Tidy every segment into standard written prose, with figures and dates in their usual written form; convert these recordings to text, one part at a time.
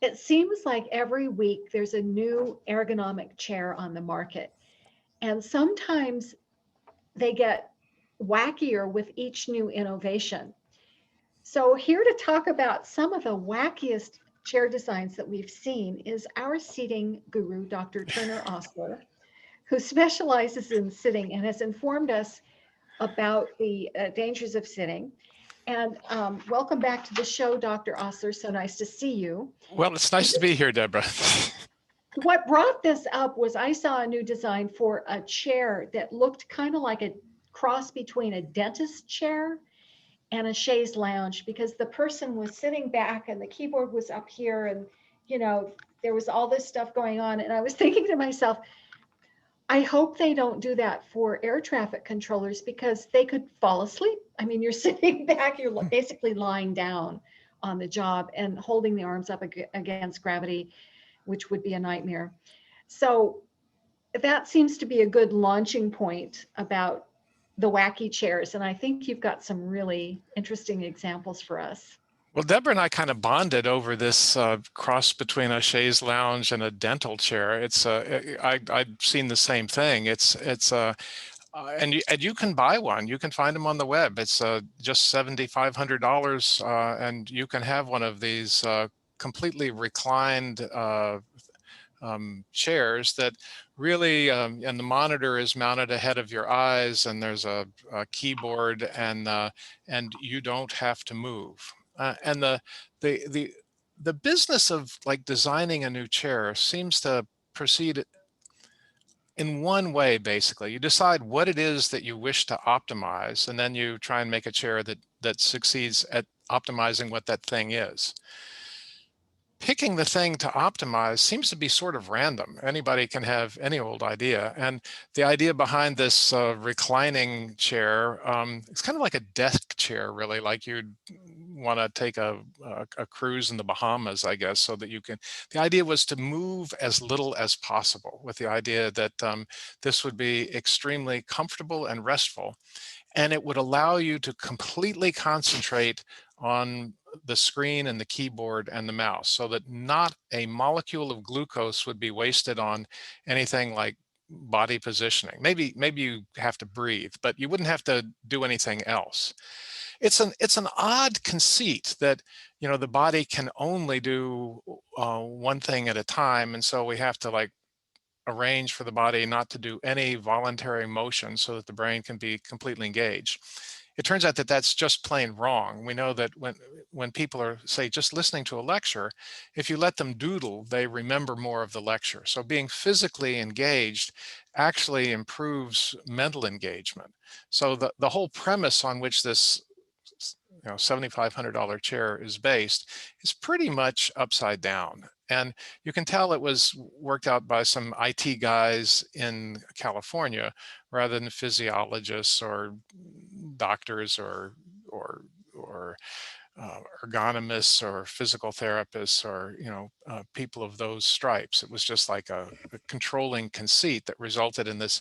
It seems like every week there's a new ergonomic chair on the market. And sometimes they get wackier with each new innovation. So, here to talk about some of the wackiest chair designs that we've seen is our seating guru, Dr. Turner Osler, who specializes in sitting and has informed us about the dangers of sitting. And welcome back to the show, Dr. Osler. So nice to see you. Well, it's And nice to be here, Deborah. what brought this up was I saw a new design for a chair that looked kind of like a cross between a dentist chair and a chaise lounge, because the person was sitting back and the keyboard was up here, and you know there was all this stuff going on, and I was thinking to myself, I hope they don't do that for air traffic controllers, because they could fall asleep. I mean, you're sitting back, you're basically lying down on the job and holding the arms up against gravity, which would be a nightmare. So that seems to be a good launching point about the wacky chairs. And I think you've got some really interesting examples for us. Well, Deborah and I kind of bonded over this cross between a chaise lounge and a dental chair. I've seen the same thing. And you can buy one. You can find them on the web. It's just $7,500, and you can have one of these completely reclined chairs that really, and the monitor is mounted ahead of your eyes, and there's a keyboard, and you don't have to move. And the the the business of like designing a new chair seems to proceed in one way. Basically, you decide what it is that you wish to optimize, and then you try and make a chair that succeeds at optimizing what that thing is. Picking the thing to optimize seems to be sort of random. Anybody can have any old idea. And the idea behind this reclining chair, it's kind of like a desk chair, really, like you'd want to take a cruise in the Bahamas, I guess, so that you can. The idea was to move as little as possible, with the idea that this would be extremely comfortable and restful. And it would allow you to completely concentrate on the screen and the keyboard and the mouse, so that not a molecule of glucose would be wasted on anything like body positioning. Maybe you have to breathe, but you wouldn't have to do anything else. It's an odd conceit that, the body can only do one thing at a time, and so we have to like arrange for the body not to do any voluntary motion so that the brain can be completely engaged. It turns out that that's just plain wrong. We know that when people are, say, just listening to a lecture, if you let them doodle, they remember more of the lecture. So being physically engaged actually improves mental engagement. So the whole premise on which this $7,500 chair is based is pretty much upside down. And you can tell it was worked out by some IT guys in California rather than physiologists or doctors or ergonomists or physical therapists or people of those stripes. It was just like a controlling conceit that resulted in this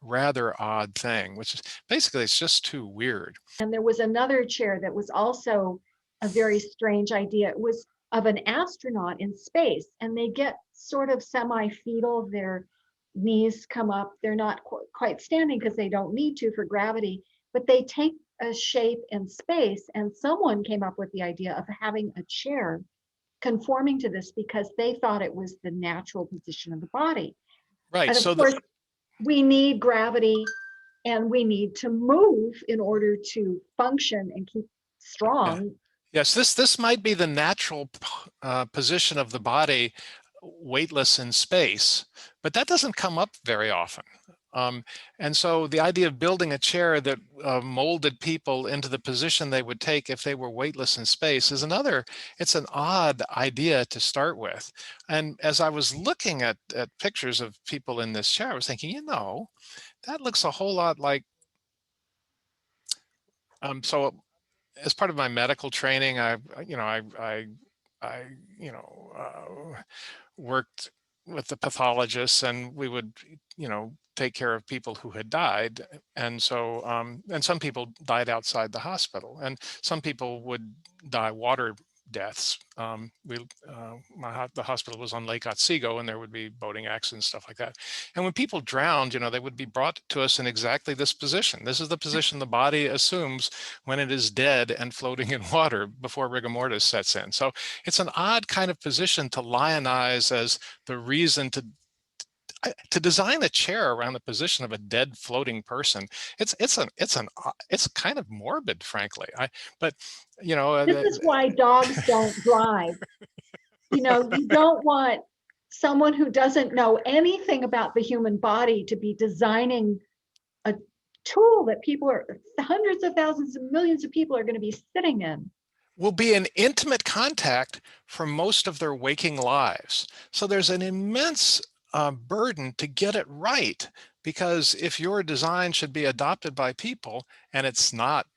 rather odd thing, which is basically, it's just too weird. And there was another chair that was also a very strange idea. It was of an astronaut in space, and they get sort of semi-fetal. Their knees come up. They're not quite standing because they don't need to for gravity, but they take a shape in space. And someone came up with the idea of having a chair conforming to this, because they thought it was the natural position of the body. Right. And of So course, we need gravity and we need to move in order to function and keep yeah. strong. Yes, this might be the natural position of the body, weightless in space, but that doesn't come up very often. And so the idea of building a chair that molded people into the position they would take if they were weightless in space is it's an odd idea to start with. And as I was looking at pictures of people in this chair, I was thinking, that looks a whole lot like, so as part of my medical training, I worked with the pathologists, and we would, take care of people who had died. And so, and some people died outside the hospital, and some people would die water deaths. The hospital was on Lake Otsego, and there would be boating accidents, stuff like that. And when people drowned, they would be brought to us in exactly this position. This is the position the body assumes when it is dead and floating in water before rigor mortis sets in. So it's an odd kind of position to lionize as the reason to design a chair around the position of a dead floating person. It's kind of morbid, frankly. But This is why dogs don't drive. You don't want someone who doesn't know anything about the human body to be designing a tool that hundreds of thousands of millions of people are going to be sitting in. Will be in intimate contact for most of their waking lives. So there's an immense burden to get it right, because if your design should be adopted by people and it's not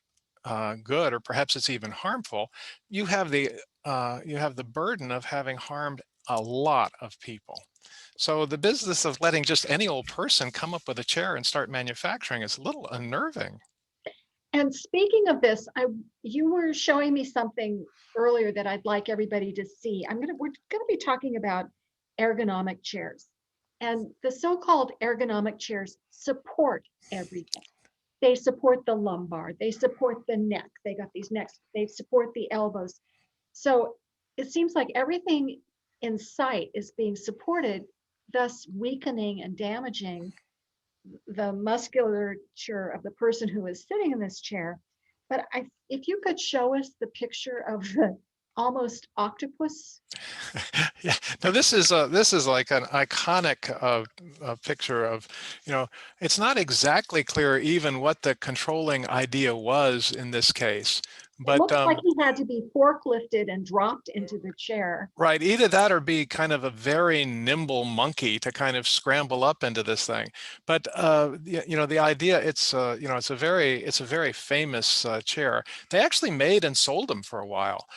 good, or perhaps it's even harmful, you have the burden of having harmed a lot of people. So the business of letting just any old person come up with a chair and start manufacturing is a little unnerving. And speaking of this, you were showing me something earlier that I'd like everybody to see. We're gonna be talking about ergonomic chairs. And the so-called ergonomic chairs support everything. They support the lumbar, they support the neck, they got these necks, they support the elbows. So it seems like everything in sight is being supported, thus weakening and damaging the musculature of the person who is sitting in this chair. But if you could show us the picture of the almost octopus. Yeah, no, this is like an iconic picture of, it's not exactly clear even what the controlling idea was in this case, It but looks like he had to be forklifted and dropped into the chair. right, either that or be kind of a very nimble monkey to kind of scramble up into this thing. But the idea, it's it's a very famous chair. They actually made and sold them for a while,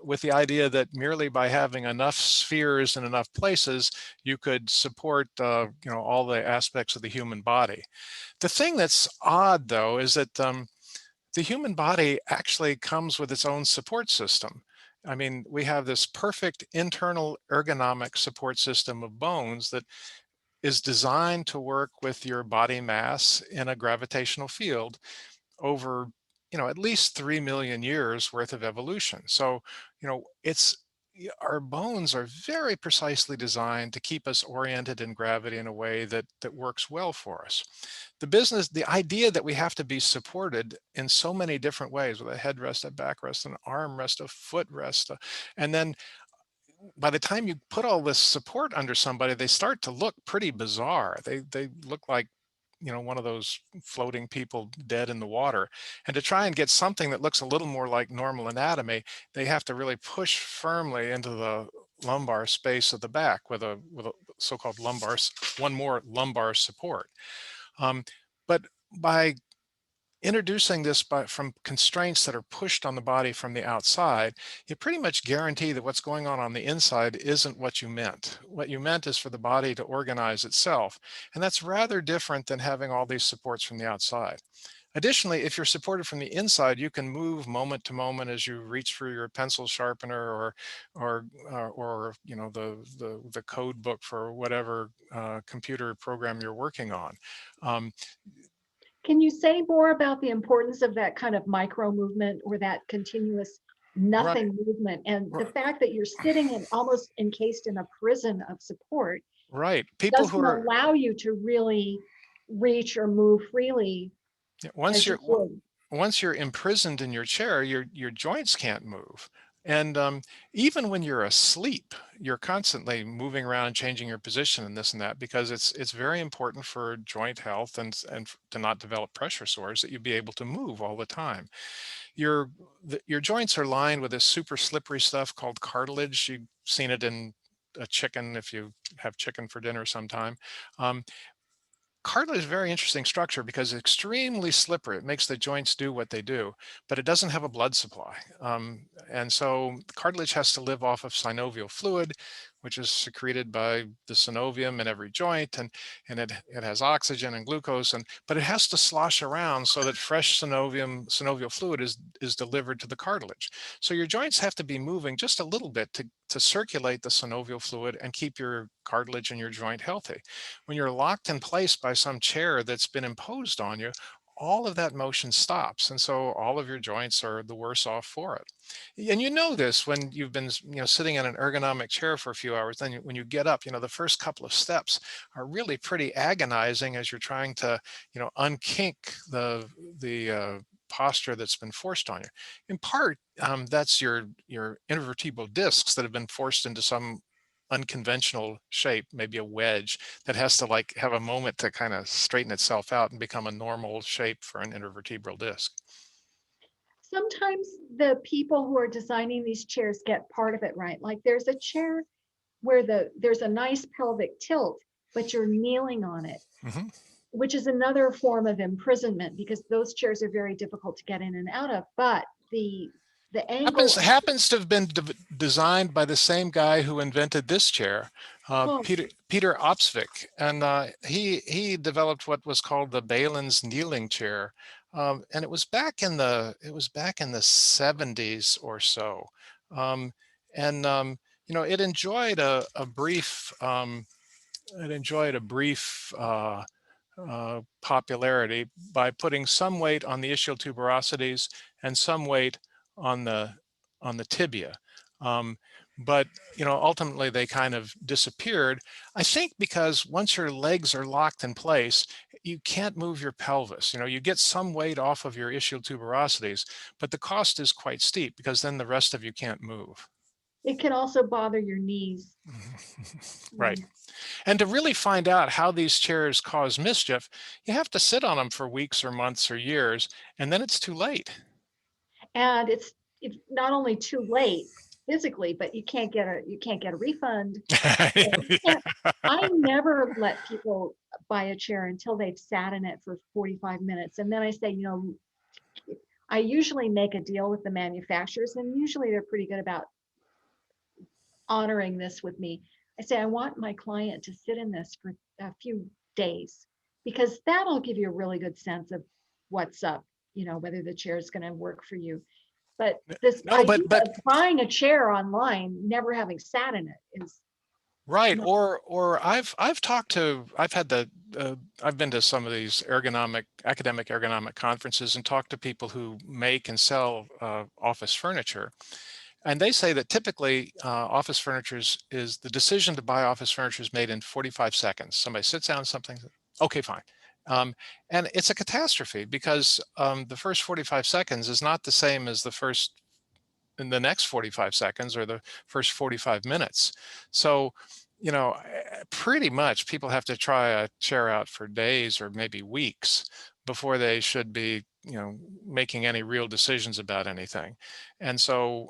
with the idea that merely by having enough spheres in enough places, you could support all the aspects of the human body. The thing that's odd, though, is that the human body actually comes with its own support system. I mean, we have this perfect internal ergonomic support system of bones that is designed to work with your body mass in a gravitational field over, at least 3 million years worth of evolution. So, it's our bones are very precisely designed to keep us oriented in gravity in a way that works well for us. The idea that we have to be supported in so many different ways, with a headrest, a backrest, an armrest, a footrest, and then by the time you put all this support under somebody, they start to look pretty bizarre. They look like, one of those floating people dead in the water. And to try and get something that looks a little more like normal anatomy, they have to really push firmly into the lumbar space of the back with a so-called one more lumbar support. Um, but by introducing this from constraints that are pushed on the body from the outside, you pretty much guarantee that what's going on the inside isn't what you meant. What you meant is for the body to organize itself. And that's rather different than having all these supports from the outside. Additionally, if you're supported from the inside, you can move moment to moment as you reach for your pencil sharpener or the code book for whatever computer program you're working on. Um, Can you say more about the importance of that kind of micro movement or that continuous right, nothing movement, and the fact that you're sitting in almost encased in a prison of support right. People who doesn't are allow you to really reach or move freely Yeah, as you would? once you're imprisoned in your chair, your joints can't move. And even when you're asleep, you're constantly moving around, changing your position and this and that, because it's very important for joint health and to not develop pressure sores, that you be able to move all the time. Your joints are lined with this super slippery stuff called cartilage. You've seen it in a chicken if you have chicken for dinner sometime. Um, cartilage is a very interesting structure because it's extremely slippery. It makes the joints do what they do, but it doesn't have a blood supply. And so cartilage has to live off of synovial fluid, which is secreted by the synovium in every joint, and it has oxygen and glucose, but it has to slosh around so that fresh synovial fluid is delivered to the cartilage. So your joints have to be moving just a little bit to circulate the synovial fluid and keep your cartilage and your joint healthy. When you're locked in place by some chair that's been imposed on you, all of that motion stops, and so all of your joints are the worse off for it. And you know this when you've been, sitting in an ergonomic chair for a few hours. Then when you get up, the first couple of steps are really pretty agonizing as you're trying to, unkink the posture that's been forced on you. In part, that's your intervertebral discs that have been forced into some unconventional shape, maybe a wedge that has to like have a moment to kind of straighten itself out and become a normal shape for an intervertebral disc. Sometimes the people who are designing these chairs get part of it right. Like there's a chair where there's a nice pelvic tilt, but you're kneeling on it, Mm-hmm. which is another form of imprisonment because those chairs are very difficult to get in and out of. But the angle of Happens to have been designed by the same guy who invented this chair, oh, Peter Opsvik, and he developed what was called the Balin's kneeling chair, and it was back in the 70s or so, and it enjoyed a brief popularity by putting some weight on the ischial tuberosities and some weight on the tibia. Um, but ultimately they kind of disappeared. I think because once your legs are locked in place, you can't move your pelvis. You get some weight off of your ischial tuberosities, but the cost is quite steep because then the rest of you can't move. it can also bother your knees. Right. Mm. And to really find out how these chairs cause mischief, you have to sit on them for weeks or months or years, and then it's too late. And it's not only too late physically, but you can't get a refund. You can't, I never let people buy a chair until they've sat in it for 45 minutes. And then I say, I usually make a deal with the manufacturers, and usually they're pretty good about honoring this with me. I say, I want my client to sit in this for a few days because that'll give you a really good sense of what's up, whether the chair is going to work for you. But this No, idea but of buying a chair online, never having sat in it, is right. not. Or I've been to some of these academic ergonomic conferences and talked to people who make and sell office furniture. And they say that typically office furniture is the decision to buy office furniture is made in 45 seconds. Somebody sits down, something, okay, fine. And it's a catastrophe because the first 45 seconds is not the same as in the next 45 seconds or the first 45 minutes. So, pretty much people have to try a chair out for days or maybe weeks before they should be, making any real decisions about anything. And so,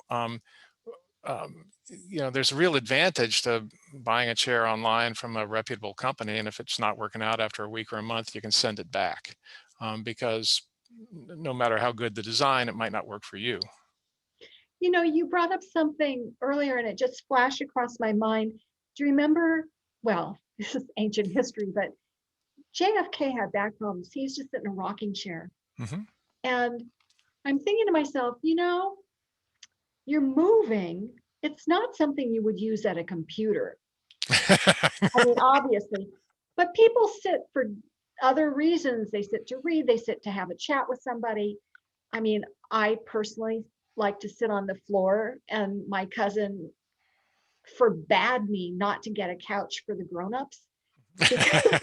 there's a real advantage to buying a chair online from a reputable company. And if it's not working out after a week or a month, you can send it back because no matter how good the design, it might not work for you. You brought up something earlier and it just flashed across my mind. Do you remember? Well, this is ancient history, but JFK had back problems. He used to sit in a rocking chair. Hmm. And I'm thinking to myself, you're moving. It's not something you would use at a computer. I mean, obviously, but people sit for other reasons. They sit to read, they sit to have a chat with somebody. I mean, I personally like to sit on the floor, and my cousin forbade me not to get a couch for the grown-ups because they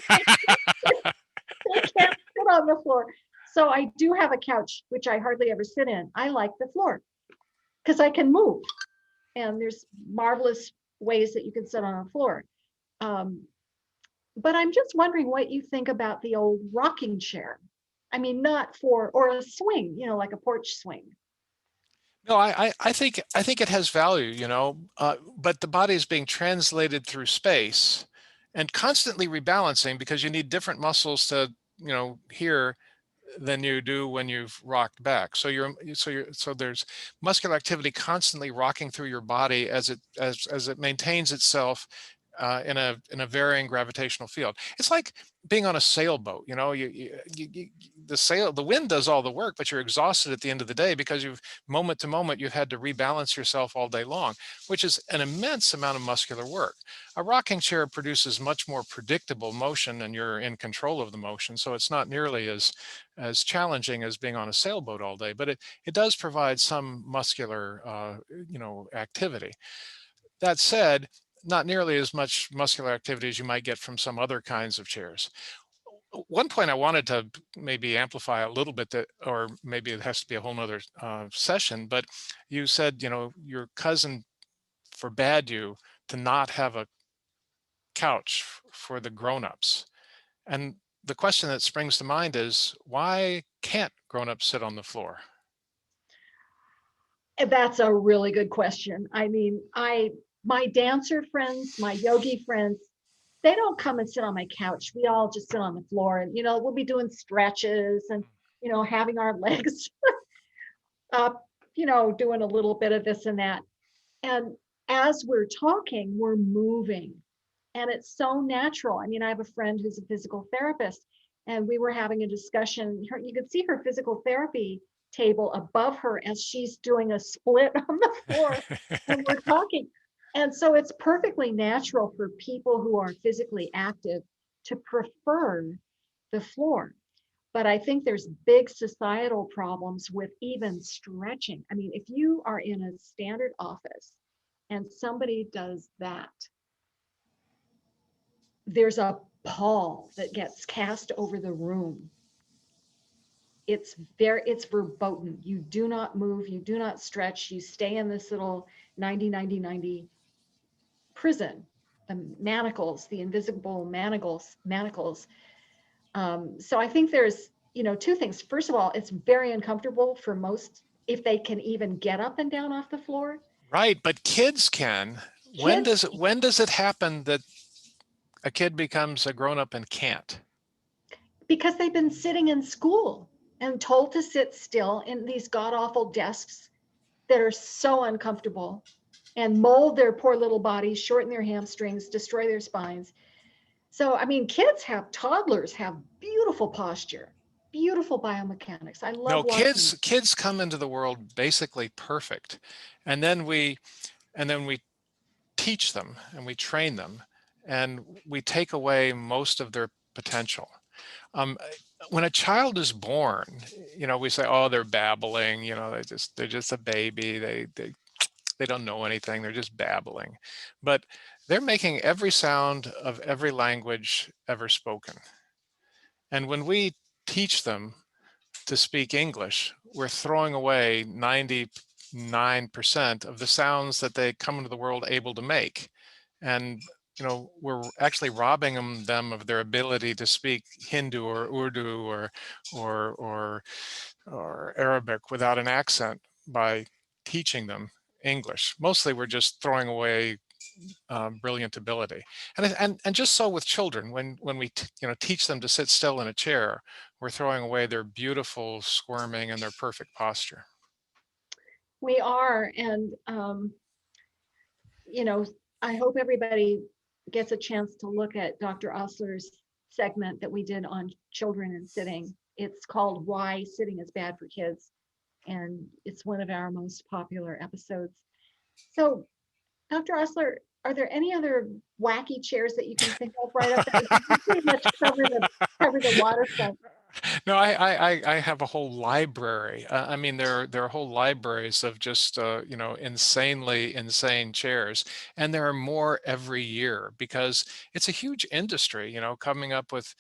can't sit on the floor. So I do have a couch, which I hardly ever sit in. I like the floor because I can move, and there's marvelous ways that you can sit on a floor. Um, but I'm just wondering what you think about the old rocking chair. I mean, not for, or a swing, like a porch swing. No, I think it has value, but the body is being translated through space, and constantly rebalancing, because you need different muscles to, here than you do when you've rocked back. So there's muscular activity constantly rocking through your body as it maintains itself in a varying gravitational field. It's like being on a sailboat. The wind does all the work, but you're exhausted at the end of the day because moment to moment you've had to rebalance yourself all day long, which is an immense amount of muscular work. A rocking chair produces much more predictable motion, and you're in control of the motion, so it's not nearly as challenging as being on a sailboat all day, but it does provide some muscular activity. That said, not nearly as much muscular activity as you might get from some other kinds of chairs. One point I wanted to maybe amplify a little bit, that, or maybe it has to be a whole nother session, but you said, your cousin forbade you to not have a couch for the grown-ups. And the question that springs to mind is, why can't grown-ups sit on the floor? That's a really good question. I mean, my dancer friends, my yogi friends, they don't come and sit on my couch. We all just sit on the floor, and we'll be doing stretches and having our legs up, doing a little bit of this and that. And as we're talking, we're moving. And it's so natural. I mean, I have a friend who's a physical therapist, and we were having a discussion. You could see her physical therapy table above her as she's doing a split on the floor, and we're talking. And so it's perfectly natural for people who are physically active to prefer the floor. But I think there's big societal problems with even stretching. I mean, if you are in a standard office and somebody does that, there's a pall that gets cast over the room. It's verboten. You do not move, you do not stretch, you stay in this little 90-90-90 prison. The manacles, the invisible manacles. So I think there's, two things. First of all, it's very uncomfortable for most, if they can even get up and down off the floor. Right, but kids can. Kids, When does it happen that a kid becomes a grown-up and can't? because they've been sitting in school and told to sit still in these god awful desks that are so uncomfortable and mold their poor little bodies, shorten their hamstrings, destroy their spines. So, I mean, toddlers have beautiful posture, beautiful biomechanics. I love No, watching. kids come into the world basically perfect, and then we teach them and we train them, and we take away most of their potential. Um, when a child is born, we say, oh, they're babbling, they're just a baby. They don't know anything. They're just babbling, but they're making every sound of every language ever spoken. And when we teach them to speak English, we're throwing away 99% of the sounds that they come into the world able to make. And we're actually robbing them of their ability to speak Hindu or Urdu or or or Arabic without an accent by teaching them English. Mostly, we're just throwing away brilliant ability. And just so with children, when we teach them to sit still in a chair, we're throwing away their beautiful squirming and their perfect posture. We are, and you know, I hope everybody gets a chance to look at Dr. Osler's segment that we did on children and sitting. It's called Why Sitting is Bad for Kids, and it's one of our most popular episodes. So, Dr. Osler, are there any other wacky chairs that you can think of right up there? You pretty much cover the waterfront. No, I have a whole library. I mean, there are whole libraries of just insanely insane chairs, and there are more every year because it's a huge industry. Coming up with,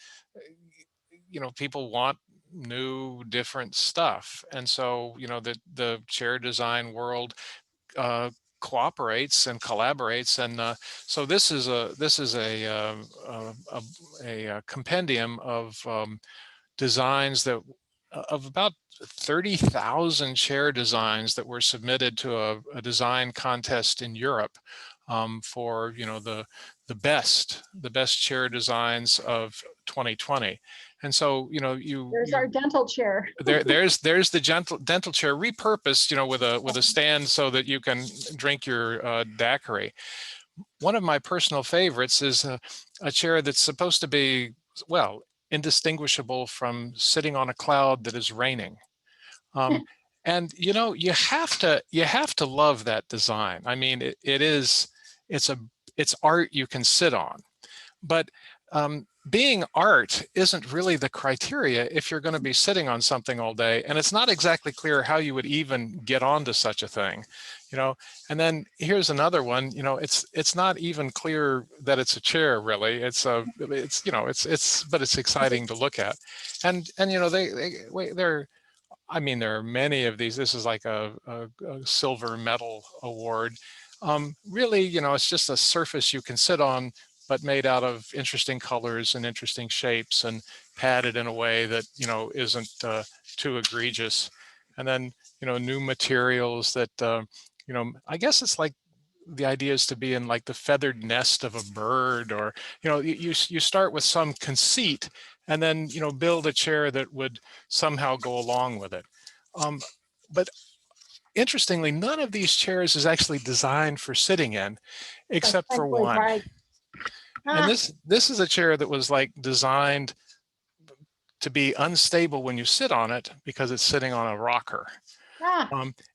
people want new, different stuff, and so the chair design world cooperates and collaborates, and so this is a compendium of designs of about 30,000 chair designs that were submitted to a design contest in Europe. for, the best chair designs of 2020. And so, There's our dental chair. there's the dental chair repurposed, with a stand so that you can drink your daiquiri. One of my personal favorites is a chair that's supposed to be, well, indistinguishable from sitting on a cloud that is raining. And you have to love that design. I mean, it's art you can sit on. But being art isn't really the criteria if you're going to be sitting on something all day, and it's not exactly clear how you would even get onto such a thing, And then here's another one. It's not even clear that it's a chair, really. But it's exciting to look at, and they're. I mean, there are many of these. This is like a silver medal award. Really, it's just a surface you can sit on, but made out of interesting colors and interesting shapes and padded in a way that, isn't too egregious. And then, new materials that, I guess it's like the idea is to be in like the feathered nest of a bird, or, you start with some conceit and then, build a chair that would somehow go along with it. But interestingly, none of these chairs is actually designed for sitting in, except for one. Right. And this is a chair that was like designed to be unstable when you sit on it because it's sitting on a rocker.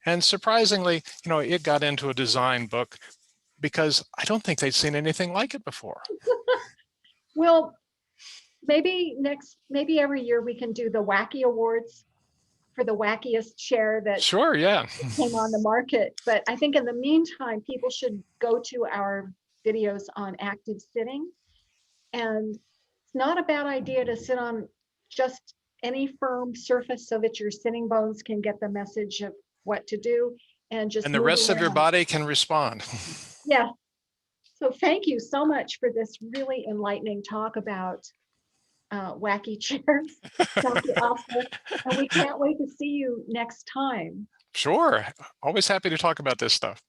And surprisingly, it got into a design book because I don't think they'd seen anything like it before. Well, maybe every year we can do the wacky awards for the wackiest chair that Sure, yeah. came on the market. But I think in the meantime, people should go to our videos on active sitting. And it's not a bad idea to sit on just any firm surface so that your sitting bones can get the message of what to do, and the rest of your body can respond. Yeah. So thank you so much for this really enlightening talk about wacky chairs, Dr. Osler, and we can't wait to see you next time. Sure. Always happy to talk about this stuff.